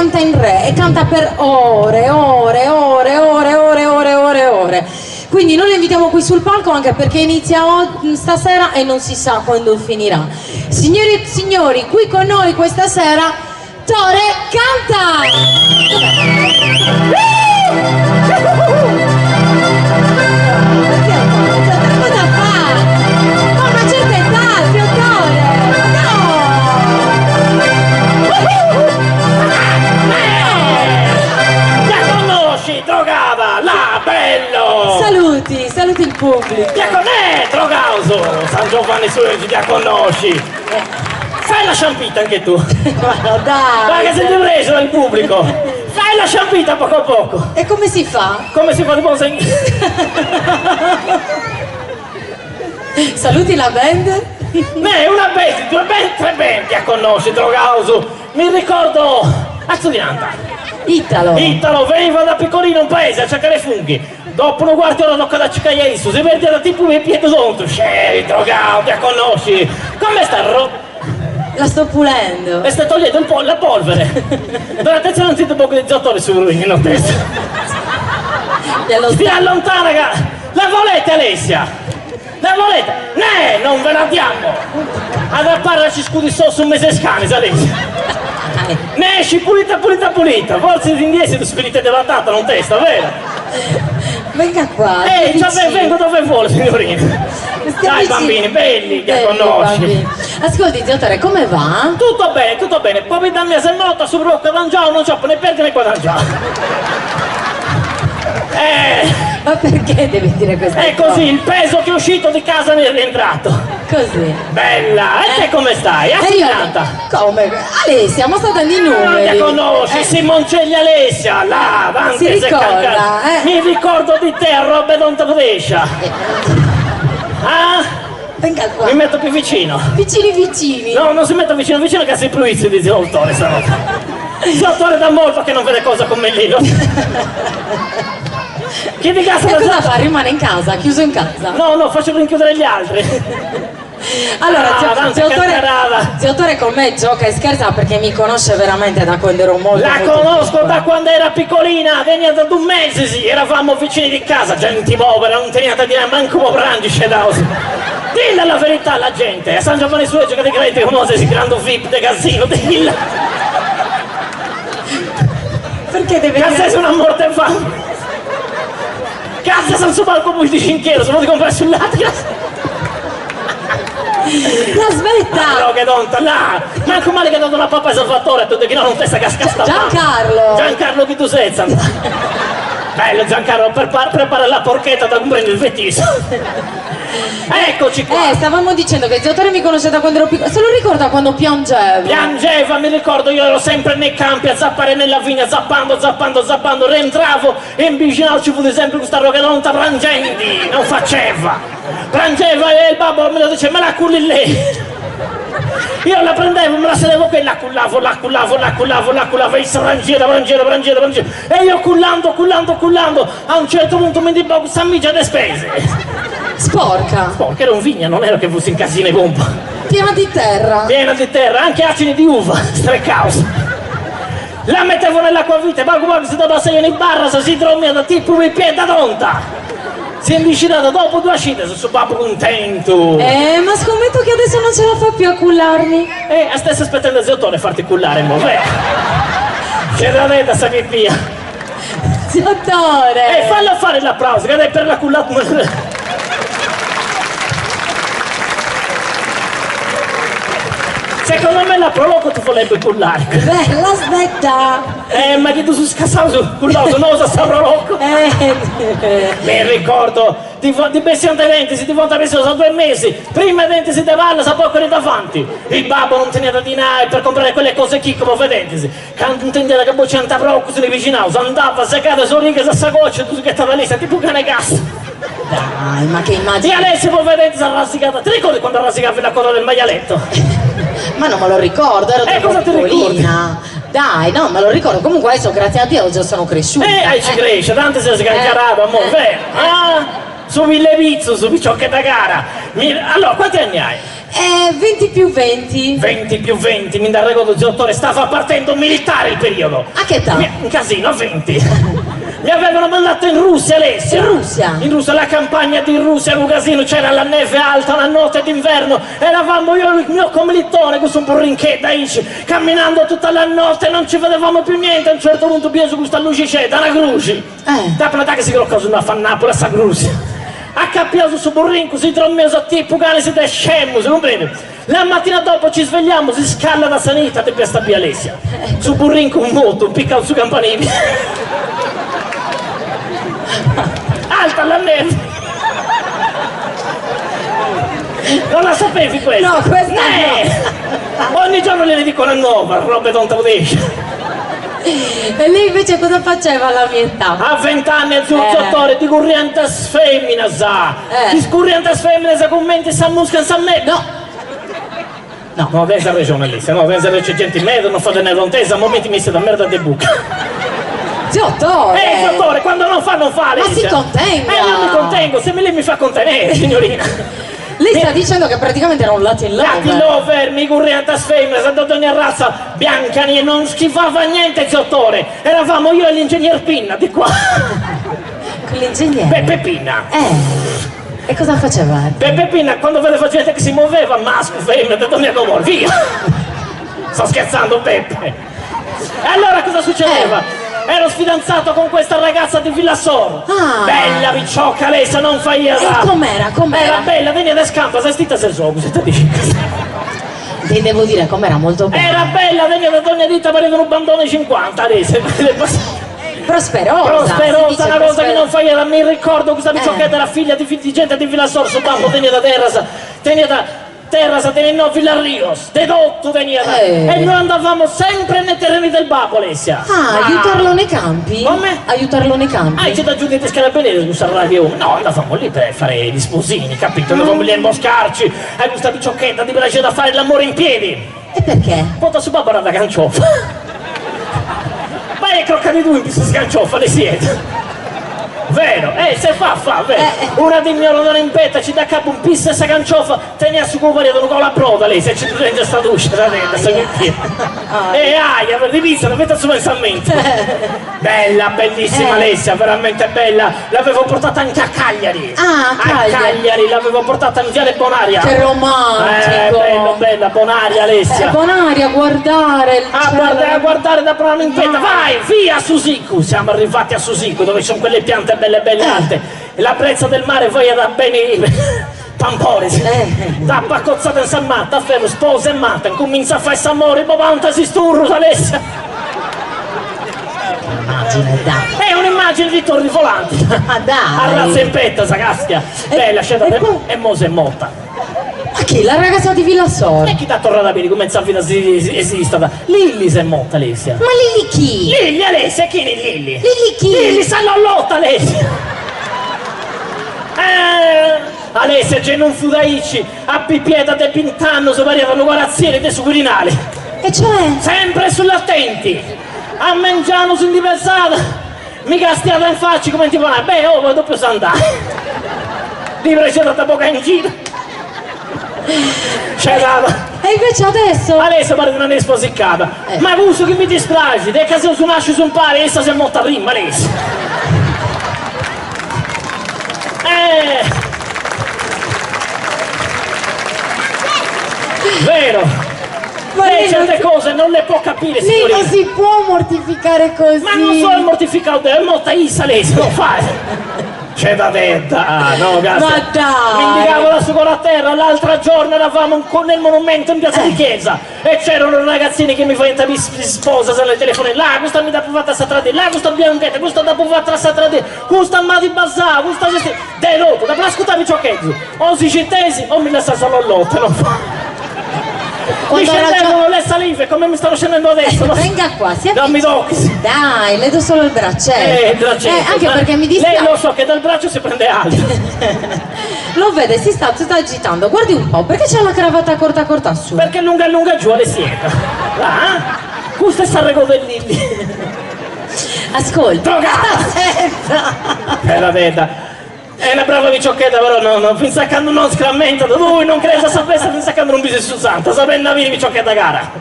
canta in re e canta per ore, ore, ore, ore, ore, ore, ore, ore. Quindi noi lo invitiamo qui sul palco anche perché inizia stasera e non si sa quando finirà. Signori e signori, qui con noi questa sera Tore canta! Cosa fa? Ha una certa età, zio Tore! La conosci, drogata, là, bello! Saluti, saluti il pubblico! Diaconè, drogauso! San Giovanni Suegi, ti conosci! Fai la sciampita anche tu! Ma dai! Guarda che sei preso dal pubblico! Fai la sciampita poco a poco! E come si fa? Come si fa di buon segno? Saluti la band? Una bestia, due band, tre band, ti conosci, drogauso! Mi ricordo a Studianta! Italo! Italo veniva da piccolino in paese a cercare funghi. Dopo un quarto d'ora tocca da cicagliare su, si vede da tipo i piedi d'onto. Sceri, drogato, ti conosci? Come sta La sto pulendo! e stai togliendo un po' la polvere. Dove attenzione non sento un po' di zottore sul ruino testa. Ti allontana, raga! La volete Alessia? La volete? Non ve la diamo! Ad appararci scudi solo su un mese scanis, Alessia! Ne esci pulita, pulita, pulita! Forse di indietro tu spirite della tata, non testa, vero? Venga qua! Vengo dove vuole, signorina! Dai bambini, belli, ti conosci! Ascolti, zio Tore, come va? Tutto bene, tutto bene! Poi dammi a semmotta su brocca d'angiao, non c'ho né perdi né guadaggiao! Ma perché devi dire questa È così, il peso che è uscito di casa mi è rientrato! Così? Bella! E te come stai? Ascolta! Come? Alessia, ma sta dando i numeri! Non ti conosci, Simoncelli Alessia, là, davanti Si ricorda, Mi ricordo di te a robe non te Brescia! Ah? Venga qua! Mi metto più vicino! Vicini vicini! No, non si mette vicino vicino che si pruizzi, dice l'autore stavolta! L'autore da molto che non vede cosa come lì! Chi di casa e cosa fa? Rimane in casa, chiuso in casa? No, faccio rinchiudere gli altri! Allora, zio Tore con me gioca e scherza perché mi conosce veramente da quando ero molto conosco piccola. Da quando era piccolina, veniva da 2 mesi, sì, eravamo vicini di casa, gente povera, non teniate a dire manco pobrandi, scedaosi. Dilla la verità alla gente, a San Giovanni Suegi che ti credi come se si creando VIP de casino, dilla. Perché deve Cazzo è una morte e fame. Cazzo sono su palco poi di cinchiero, se vuoi comprare sul lato. La smetta! No, che donta, là! Manco male che ha dato una pappa a Salvatore, tu che non testa cascasta. Giancarlo che tu sei, bello Giancarlo, prepara la porchetta da comprare il vettiso. Eccoci qua! Stavamo dicendo che zio Tore mi conosce da quando ero piccola. Se lo ricorda quando piangeva? Piangeva, mi ricordo, io ero sempre nei campi a zappare nella vigna, zappando, rientravo e in vicinanza ci fu sempre questa rogadonta Prangendi, non faceva! Prangeva e il babbo me lo dice, me la culli lei! Io la prendevo, me la sedevo qui, la cullavo, e prangiera, e io cullando, a un certo punto mi dico, questa amica de spese! Sporca! Sporca, era un vigna, non era che fossi in casina e pompa! Piena di terra, anche acidi di uva, streccaus! La mettevo nell'acquavite, quando si dava sei in barra, si dormia da tipo i piedi da tonta! Si è avvicinata dopo 2 uscite, sono babbo contento! ma scommetto che adesso non ce la fa più a cullarmi! Stessa aspettando il zio Tore farti cullare, mo, c'è da vedere, sa che via! Zio Tore! Fallo fare l'applauso, che dai per la cullata! Secondo me la provoco ti vorrebbe cullare. Bella, aspetta! Ma che tu sei scassato cullato, non lo sta provoco. Mi ricordo, di pensione dei denti, si ti vanta preso da 2 mesi. Prima i denti si te vanno, sa poco davanti. Il babbo non teneva dinari per comprare quelle cose chi come vedentesi. Quando intendeva che poi c'è un tabrocco, se ne vicinato, andava a secare solo righe a sagoccia, tu che stava lì, sei tipo cane gas. Dai, ma che immagini! E adesso poi vedete si è rasicata. Ti ricordi quando rasicavi la coda del maialetto? Ma non me lo ricordo, ero troppo piccolina. Dai, no, me lo ricordo. Comunque adesso, grazie a Dio, già sono cresciuta. Ci cresce, tanto sei scancarato, amore, vero? Su Mille Vizzo, su Picciocche da gara. Allora, quanti anni hai? 20 più 20. 20 più 20, mi dà regola, dottore, stava partendo un militare il periodo. A che età? Un casino, a 20. Mi avevano mandato in Russia, Alessia. In Russia? In Russia, la campagna di Russia, un casino, c'era la neve alta, una notte d'inverno. Eravamo io e il mio commilitone, questo un burrinchetto, camminando tutta la notte, non ci vedevamo più niente. A un certo punto più su questa lucicetta, una cruci. Da plata che si crocca su una fannapola, sta cruci. Accappiato su burrinco, si trommeso a tipo cane, si scemo, si comprende? La mattina dopo ci svegliamo, si scalla da sanità di questa via Alessia. Su burrinco un moto, un piccato su campanili. Alta la neve. Non la sapevi questa? No, questa no. Ogni giorno le dico una nuova, robe non te lo dici. E lei invece cosa faceva alla mia età? A 20 anni è dottore di corriente femmina, sa. Di corriente femmina, sa commenti, sa musca, sa me. No. No, lei ha ragione lì, se no, c'è gente in mezzo, non fate ne lontesa, a momenti mi siete da merda di buca. Dottore! Dottore, quando non fa, Ma si contenga! Io mi contengo, se lei mi fa contenere, signorina. Lei sta dicendo che praticamente era un Latin lover. Latin lover, mi corriente femmina, sa da ogni razza bianca, non schifava niente, dottore. Eravamo io e l'ingegner Pinna, di qua. Con l'ingegnere? Peppe Pinna. E cosa faceva? Peppe Pinna, quando vedeva gente che si muoveva, maschio, femmina, da ogni amore, via. Sto scherzando, Peppe. E allora cosa succedeva? Ero sfidanzato con questa ragazza di Villassoro. Bella picciocca, lei se non fa io. E com'era? Era bella, veniva da scampa, sei stita se so, cosa ti dici? Ti devo dire com'era molto bella. Era bella, veniva da Donna Dita, pareva un bandone 50, lei. Prosperosa, una cosa che non fa io, mi ricordo questa picciocchetta era figlia di gente di Villassoro, sul campo tenia da terra, tenia Villarios, dedotto tenia da. E noi andavamo sempre nei terreni del babbo, Alessia. Aiutarlo nei campi? Come? Aiutarlo nei campi? C'è da giù dei carabinieri, questa radio. No, andavamo lì per fare gli sposini, capito? Andavamo lì a imboscarci, a questa picciocchetta di piacere da fare l'amore in piedi. E perché? Porta su babbo da canciofa. Vai e crocca di due in questa scanciofa, le siete. Vero, se fa, vero. Una di mio rodone in petta ci dà capo un pista e sa canciofa, tenia su come variato con la proda lei, se ci prende sta duscia, da dentro, sta qui. Aia, per di pizza, la metta su pensamento. Bella, bellissima Alessia, veramente bella. L'avevo portata anche a Cagliari. A Cagliari, l'avevo portata in Viale Bonaria. Che romantico. Bella, Bonaria, Alessia. Bonaria, a guardare. A guardare da prima in petta, vai, via a Susicu. Siamo arrivati a Susicu, dove sono quelle piante belle alte, e la brezza del mare poi da bene Pampore, da paccozzata in San Matta, a ferro, sposa e matta, comincia a fare s'amore, ma si sturro, Alessia. Immagine, dai. È un'immagine di torri volanti. Dai. A razza in petta, sagastia. Bella, scelta e mo' si è morta. Ma chi? La ragazza di Villassoro? E chi t'ha tornato a bere come sa vita esistata? Lilli si è morta, Alessia. Ma Lilli chi? Lilli, Alessia, chi è Lilli? Lilli chi? Lilli sa lotta, Alessia. Alessia, c'è non fu da ici, a pipieta de Pintano, si variavano corazzieri de su Quirinale. E cioè? Sempre sull'attenti. A Mengiano su indiversata, mica stiata in faccia come ti pare. Poi doppio sandale. Di precedere da poca in giro. C'è data. E invece adesso? Adesso pare di non è sposiccata. Ma uso che mi dispiace, del caso su nasce su un pare, essa si è morta a rimma, Alessia. Vero. Lei certe cose non le può capire, signorina. Lei non si può mortificare così. Ma non so il mortificato, è morta Issa, lei se lo fa. C'è da detta, no, cazzo. Ma dai! Mi indicavo la sua a terra, l'altro giorno eravamo nel monumento in piazza di Chiesa e c'erano ragazzini che mi facevano mi sposa nel telefono, là, questa mi dà provata a stradere, là, questa bianchetta, questa da provata a stradere, questa ma di bazà, questa gesti... De lotto, da ascoltare ciò che o si cittesi o mi lascia solo lotta, non fa. Mi scendevano le salive come mi stanno scendendo adesso. Venga qua, si non mi tocchi. Dai, le do solo il braccetto. Il braccetto. Anche perché mi dispiace. Lei lo so che dal braccio si prende altro. Lo vede, si sta agitando. Guardi un po', perché c'è la cravatta corta su? Perché lunga giù alle siete. Questo è Sarrego del Lilli. Ascolta. Era veda. È una brava bicciocchetta, però no, pensa che non scrammenta, lui non crede sapesse, pensa che non bisogna su santa, sapendo avere bicciocchetta cara.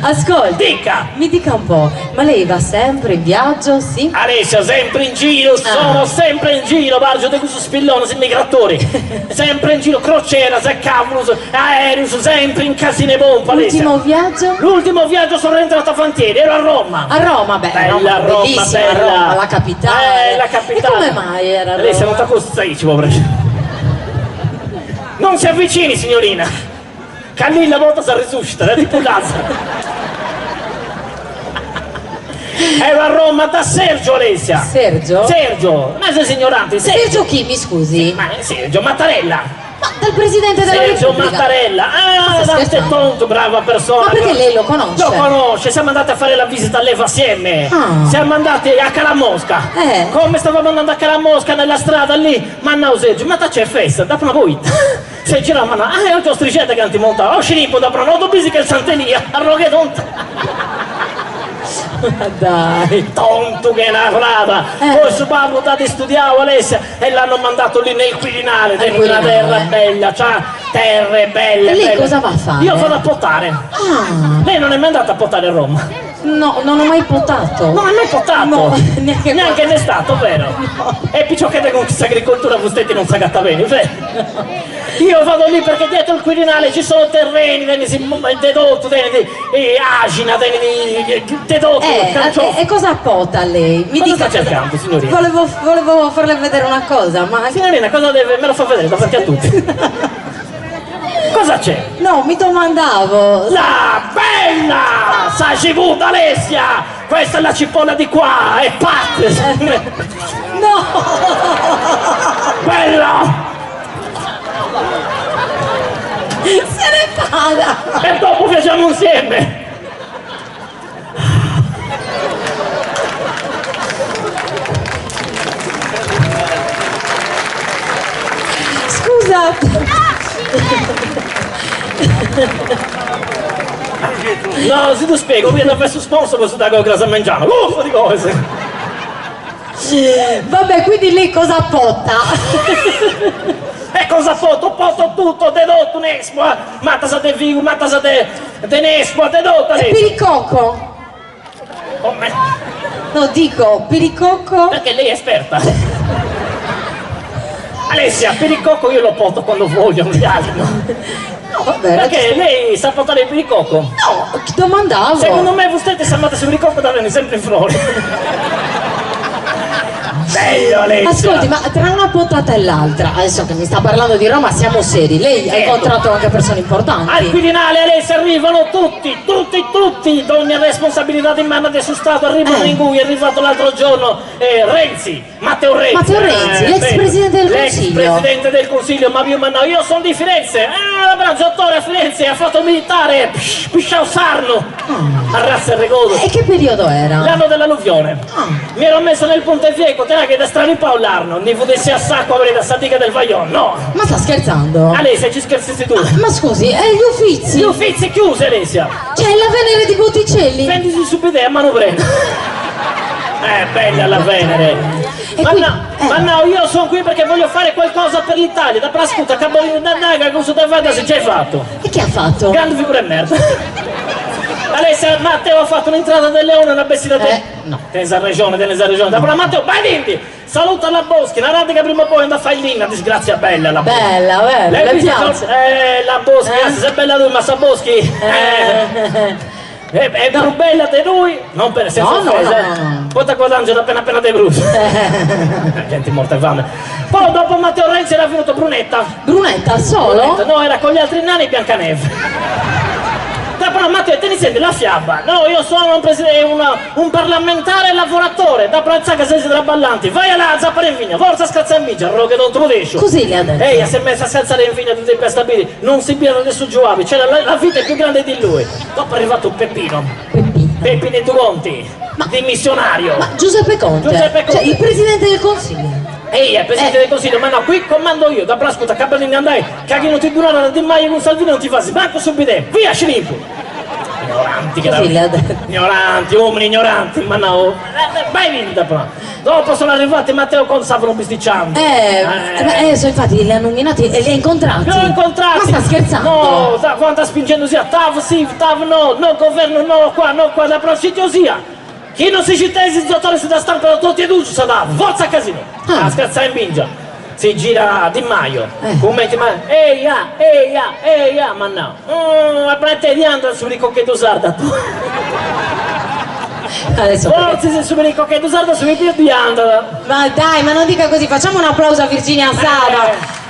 Ascolti, Dica! mi dica un po', ma lei va sempre in viaggio, sì? Alessia, sempre in giro, sono sempre in giro, Bargio di questo spillone, sei migratori. Sempre in giro, crociera, se cavolo, aereo, sempre in casine pompa, Alessia. L'ultimo viaggio? L'ultimo viaggio sono rientrato a Fantieri, ero a Roma. A Roma, beh, Bella Roma, bellissima bella. Roma, la capitale. La capitale. E come mai era a Roma? Alessia, non ti costa ci può prendere. Non si avvicini, signorina. Che lì la volta si risuscita, è tipo Lazzaro. Ero a Roma da Sergio, Alessia. Sergio? Sergio, ma sei ignorante. Sergio chi, mi scusi? Ma Sergio Mattarella. Ma dal Presidente della Sergio Repubblica? Mattarella. Ma sta Dante scherzando? Tonto, brava persona. Ma perché lei lo conosce? Lo conosce, siamo andati a fare la visita all'Eva assieme. Ah. Siamo andati a Calamosca. Come stavamo andando a Calamosca nella strada lì, manna Sergio, ma c'è festa, dopo una volta. Se gira manna, oggi ho stricette che non ti montava. Scirippo da pronoto bisi che il Santelia, a roghe tonta. Ma dai. Tonto che è una frata. Poi su Pablo di studiavo Alessia e l'hanno mandato lì nel Quirinale, in una terra bella, cioè terre belle. E lei belle. cosa va a fare? Io vado a potare. Ah. Lei non è mai andata a potare a Roma? No, non ho mai potato. Non è mai potato? No, neanche in estate, vero? No. E picciocchete con questa agricoltura vosteti non sa gatta bene, vero? Io vado lì perché dietro il Quirinale ci sono terreni, dedotto, agina, dedotto, E cosa pota lei? Mi Cosa dica. sta cercando, signorina? Volevo farle vedere una cosa, ma. Signorina, cosa deve? Me lo fa vedere davanti a tutti. Cosa c'è? No, mi domandavo. La bella! Sagivuta Alessia! Questa è la cipolla di qua! E pat! No! Bella! Se ne vada! E dopo viaggiamo insieme! Scusa! No, se tu spiego, qui da questo sponsor posso dare cosa mangiare, uffo di cose! Vabbè, quindi lei cosa potta? E cosa poto tutto, dedotto un'espo, matasa de vigo, matasa de nespo, dedotto E per nespo! il cocco? Come? No, dico, per il cocco? Perché lei è esperta! Alessia, per il cocco io lo poto quando voglio, gli altri no! No, vabbè. Perché lei sa portare il piricocco? No, ti domandavo. Secondo me voi stete salvate sul piricocco da venire sempre in fuori. Bello Alessia! Ascolti, ma tra una puntata e l'altra, adesso che mi sta parlando di Roma, siamo seri. Lei ha incontrato anche persone importanti. Al Quirinale Alessia arrivano tutti, ogni responsabilità in mano del suo Stato, arrivano in cui è arrivato l'altro giorno Renzi, Matteo Renzi. Matteo Renzi, l'ex presidente del Consiglio. L'ex presidente del Consiglio, ma io sono di Firenze, l'abbronzatore a Firenze, ha fatto militare, Pisciao Sarno, a Razza e Regodo. E che periodo era? L'anno dell'alluvione. Mi ero messo nel Pontefico, te che da strani Paolarno, ne potessi a sacco avere da Statica del Vaion, no. Ma sta scherzando? Alessia, ci scherzi tu. Ma scusi, gli Uffizi? Gli Uffizi chiusi, Alessia. Cioè, la Venere di Botticelli? Vendisi subito a mano presa. Bella la Venere. Ma no, io sono qui perché voglio fare qualcosa per l'Italia. Da Prascuta, Cabolino Dannaga, cosa da fare si già fatto. E che ha fatto? Grande figura e merda. Alessia, Matteo ha fatto un'entrata del leone, una bestia da te. No. Tenesa ragione. Dopo Matteo, Badindi, saluta la Boschi, una radica prima o poi andrà a fare l'Inna, disgrazia bella la Boschi. Bella, Lei le dice, piace? la Boschi, se è bella lui, ma sa Boschi. È più bella di lui, non per senza offesa, no. Poi ti guadagno appena dei bruci. Gente morta e fame. Poi dopo Matteo Renzi era venuto Brunetta. Brunetta, solo? No, era con gli altri nani Biancaneve. Dopo Matteo, te ne senti la fiaba? No, io sono un parlamentare lavoratore, da pranzare che sei traballanti. Vai alla zappare in vigna, forza scazza in vigna, che non trudescio. Così le ha detto. Ehi, si è messa a scalzare in vigna tutti i pestabili, non si pierde adesso giuavi, c'era la vita è più grande di lui. Dopo è arrivato Peppino. Peppino Duronti, dimissionario. Ma Giuseppe Conte? Giuseppe Conte. Cioè, il presidente del Consiglio? Ehi, è presidente del Consiglio, ma no, qui comando io, da Prascuta, Capellini andai, che non ti durano da Di Maio con Salvini non ti fai, manco subito, via Scirippo! ignoranti che Così le ha detto. ignoranti, uomini ignoranti, ma no, vai vinta però. Dopo sono arrivati Matteo Conte, stavano bisticciando. Infatti li hanno nominati e li ha incontrati. Li ho incontrati. Ma sta scherzando? No, quanta spingendo sia, TAV sì, TAV no, no governo no qua, la prostituzia. Chi non si cittesi, zottore si da stampa tutti e due, sa da, forza casino. Ah. Scherza in bingia. Si gira Di Maio, come ti ma eia, ma no. A prete di andare su Rico che tu sarda. Adesso Forse se su Rico che tu sarda su Rico di andare. ma dai, ma non dica così, facciamo un applauso a Virginia Saba.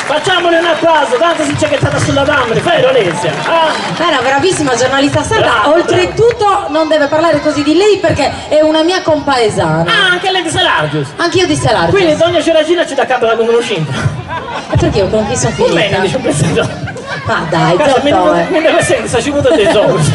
Facciamole un applauso, tanto si c'è che è stata sulla Damri, vero Alessia? È una bravissima giornalista sarda, Brava, oltretutto non deve parlare così di lei perché è una mia compaesana. Ah, anche lei di Salargius. Anch'io di Salardo. Quindi Donna Ceragina ci dà capo da conoscenza. E perché io con chi sono Con me finita? ne dice un pezzetto. Ma dai, Mi deve sempre, sta scimuta dei soldi.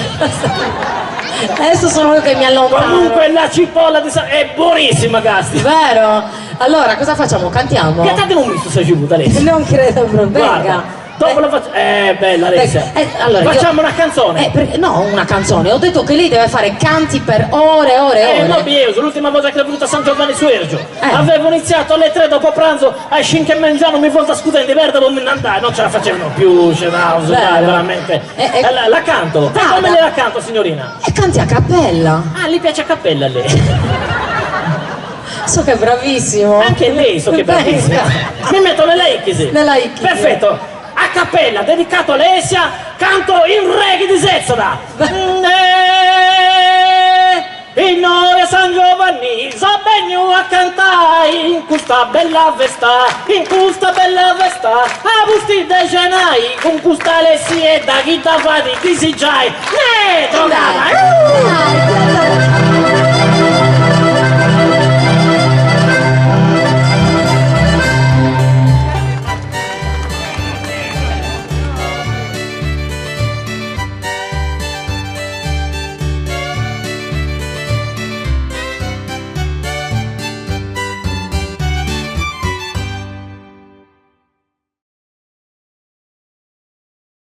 adesso sono io che mi allontano. Comunque la cipolla di è buonissima, Gasti. Vero? Allora, cosa facciamo? Cantiamo? Che tanto non mi sta scimuta Alessia? Non credo proprio. Venga. Guarda, dopo lo faccio. Bella Alessia. Allora, Facciamo una canzone. no, una canzone. Ho detto che lei deve fare canti per ore e ore e ore. No, Bieus, l'ultima volta che è venuta a San Giovanni su Ergio. Avevo iniziato alle 3 dopo pranzo, ai 5 e mezzo mi volta scudente verde, non mi andare, non ce la facevano più, dai, veramente. La canto. Vada. Come la canto, signorina? E canti a cappella. Ah, gli piace a cappella a lei. So che è bravissimo. Anche lei so che è bravissima. Mi metto nella Ichisi. Nella Ichisi. Perfetto. A cappella, dedicato a Alessia, canto in reggae di Zezzola. E noi a San Giovanni sabbiamo a cantare in questa bella festa, a busti dei genai, con questa Alessia da chi da fare, chi si giai, ne trovava. Dai,